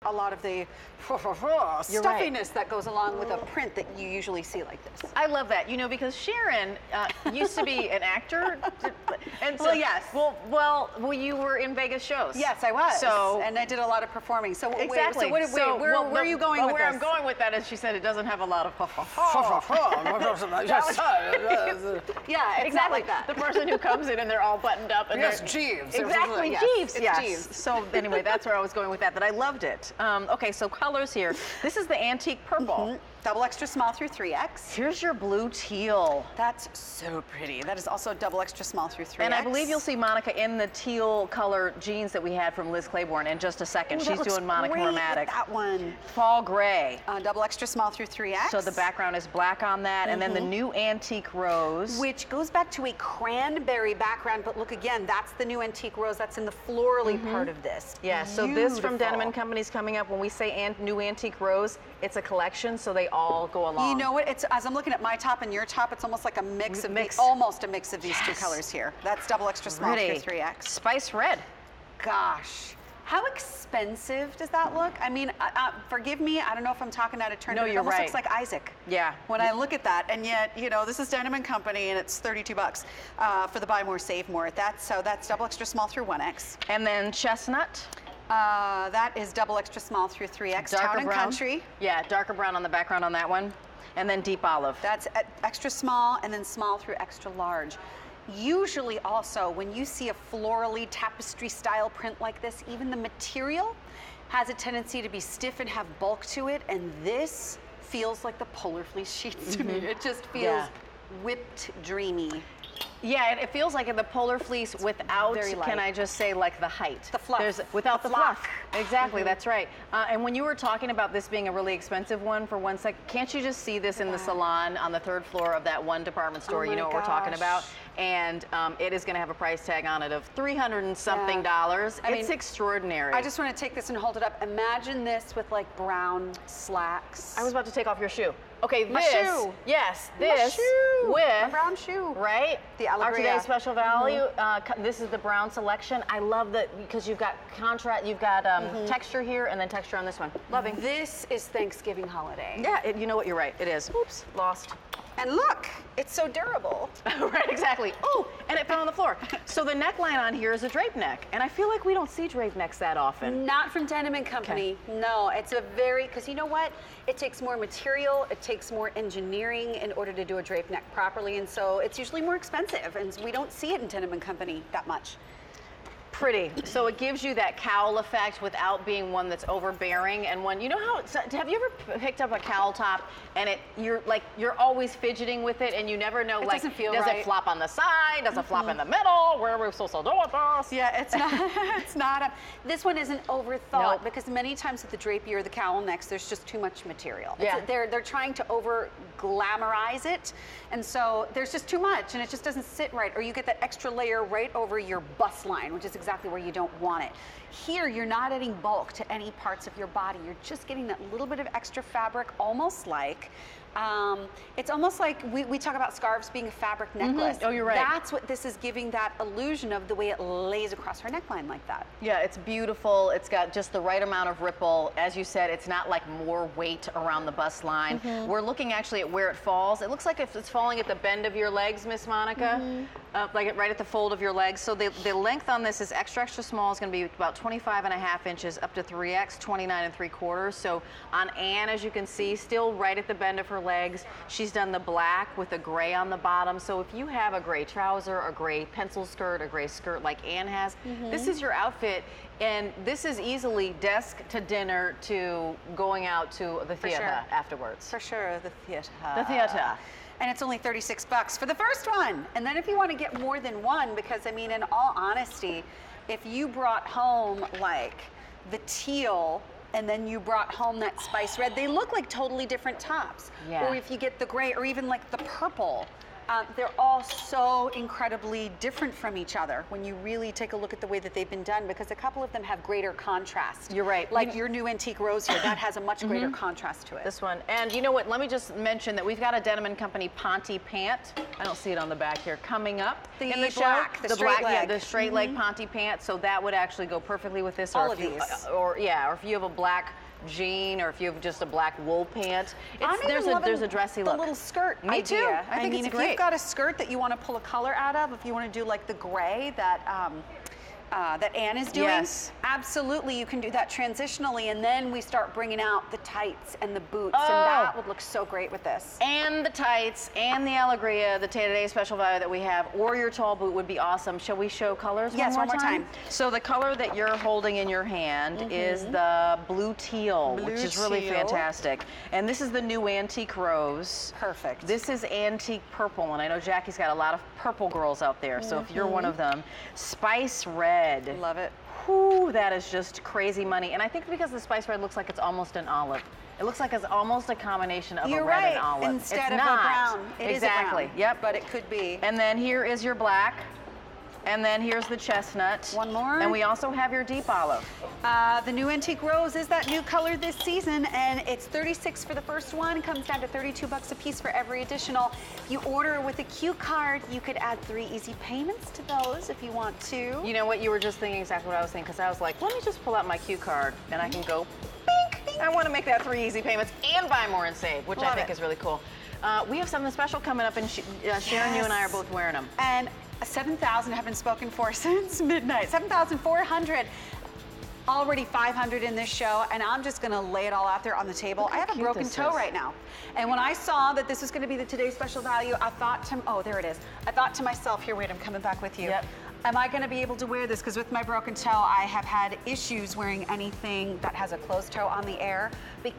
a lot of the stuffiness that goes along with a print that you usually see like this. I love that, you know, because Sharon used to be an actor, and so Well, yes. Well, you were in Vegas shows. Yes, I was. So and I did a lot of performing. So exactly. Wait, so where are you going with where this? I'm going with that is she said it doesn't have a lot of Yeah, it's not like that. The person who comes in and they're all buttoned up. And Yes, Jeeves. Exactly, Yes, Jeeves. it's Yes. Jeeves. So anyway, that's where I was going with that. But I loved it. Okay, so colors here. This is the antique purple. Double extra small through 3X. Here's your blue teal. That's so pretty. That is also double extra small through 3X. And I believe you'll see Monica in the teal color jeans that we had from Liz Claiborne in just a second. Ooh, She's doing Monica Romantic. That one. Fall gray. Double extra small through 3X. So the background is black on that. And then the new antique rose. Which goes back to a cranberry background, but look again, that's the new antique rose. That's in the florally part of this. Yeah, so this from Beautiful. Denim & Company's coming up. When we say new antique rose, it's a collection, so they all go along. You know what? It's as I'm looking at my top and your top, it's almost like a mix of almost a mix of these two colors here. That's double extra small through 3X. Spice red. Gosh. How expensive does that look? I mean, forgive me, I don't know if I'm talking out of turn, No, but it you're almost right. looks like Isaac. Yeah. When I look at that, and yet, you know, this is Denim & Company, and it's $32 for the buy more, save more. So that's double extra small through 1X. And then chestnut. That is double extra small through 3X. Town and Country. Yeah, darker brown on the background on that one. And then deep olive. That's extra small, and then small through extra large. Usually also, when you see a florally tapestry style print like this, even the material has a tendency to be stiff and have bulk to it, and this feels like the polar fleece sheets to me. It just feels whipped dreamy. Yeah, it feels like the polar fleece without, Very light. can I just say, like the height. The fluff. Without The the fluff. fluff. Exactly, that's right. And when you were talking about this being a really expensive one for 1 second, can't you just see this in the salon on the 3rd floor of that one department store? You know what we're talking about? And it is going to have a price tag on it of $300 and something dollars. It's extraordinary. I just want to take this and hold it up. Imagine this with like brown slacks. I was about to take off your shoe. Okay, My this. shoe. Yes, My this shoe. with My brown shoe. Right? The Our Allegria. today's special value. This is the brown selection. I love that because you've got contrast, you've got texture here and then texture on this one. Loving. This is Thanksgiving holiday. Yeah, you know what? You're right. It is. Oops, lost. And look, it's so durable. Right, exactly. Oh, and it fell on the floor. So the neckline on here is a drape neck, and I feel like we don't see drape necks that often. Not from Denim & Company. No, it's a very, because you know what? It takes more material, it takes more engineering in order to do a drape neck properly, and so it's usually more expensive, and we don't see it in Denim & Company that much. Pretty. So it gives you that cowl effect without being one that's overbearing and one, you know how, have you ever picked up a cowl top and you're always fidgeting with it and you never know, It like, doesn't feel does right. it flop on the side? Does it flop in the middle? Where are we supposed to do with this? Yeah, it's not, it's not. This one isn't overthought Nope. because many times with the drapey or the cowl necks, there's just too much material. Yeah. They're trying to over glamorize it, and so there's just too much, and it just doesn't sit right, or you get that extra layer right over your bust line, which is exactly where you don't want it. Here, you're not adding bulk to any parts of your body. You're just getting that little bit of extra fabric, almost like, it's almost like we talk about scarves being a fabric necklace. Oh, you're right. That's what this is giving that illusion of the way it lays across her neckline like that. Yeah, it's beautiful. It's got just the right amount of ripple. As you said, it's not like more weight around the bust line. We're looking actually at where it falls. It looks like if it's falling at the bend of your legs, Miss Monica, like right at the fold of your legs. So the length on this is extra, extra small. It's going to be about 25.5 inches up to 3X, 29 3/4. So on Anne, as you can see, still right at the bend of her legs. She's done the black with the gray on the bottom. So if you have a gray trouser, a gray pencil skirt, a gray skirt like Anne has, this is your outfit. And this is easily desk to dinner to going out to the theater afterwards. For sure, the theater. The theater. And it's only $36 for the first one. And then if you want to get more than one, because I mean, in all honesty, if you brought home like the teal and then you brought home that spice red, they look like totally different tops. Yeah. Or if you get the gray or even like the purple, They're all so incredibly different from each other when you really take a look at the way that they've been done, because a couple of them have greater contrast. You're right. Like your new antique rose here, that has a much greater contrast to it. This one. And you know what, let me just mention that we've got a Denim & Company Ponte pant. I don't see it on the back here. Coming up in the black, show. the straight leg. Yeah, the straight leg Ponte pant. So that would actually go perfectly with this. All or of if you, these. or if you have a black jean, or if you have just a black wool pant, there's a dressy look. The little skirt Me idea. too. I think mean, it's if great. you've got a skirt that you want to pull a color out of, if you want to do like the gray that that Anne is doing, yes, absolutely, you can do that transitionally, and then we start bringing out the tights and the boots, Oh. and that would look so great with this. And the tights and the Allegria, the today's special value that we have, or your tall boot would be awesome. Shall we show colors Yes, one more one more time? So the color that you're holding in your hand is the blue teal, which is really teal. fantastic. And this is the new antique rose. Perfect. This is antique purple, and I know Jackie's got a lot of purple girls out there, so if you're one of them. Spice red. Love it. Whew, that is just crazy money. And I think because the spice red looks like it's almost an olive. It looks like it's almost a combination of You're a red right. and olive. Instead it's of not. a brown. It is a exactly. brown, Yep. but it could be. And then here is your black. And then here's the chestnut. One more. And we also have your deep olive. The new antique rose is that new color this season, and it's $36 for the first one. Comes down to $32 a piece for every additional. If you order with a Q card, you could add 3 easy payments to those if you want to. You know what? You were just thinking exactly what I was thinking, because I was like, let me just pull out my Q card, and I can go, bink, bink. I want to make that 3 easy payments and buy more and save, which I think is really cool. We have something special coming up, and Sharon, you and I are both wearing them. And 7,000 have been spoken for since midnight. 7,400. Already 500 in this show, and I'm just gonna lay it all out there on the table. I have a broken toe right now. And when I saw that this was gonna be the today's special value, I thought to, oh, there it is. I thought to myself, here, wait, I'm coming back with you. Yep. Am I gonna be able to wear this? Because with my broken toe, I have had issues wearing anything that has a closed toe on the air. Because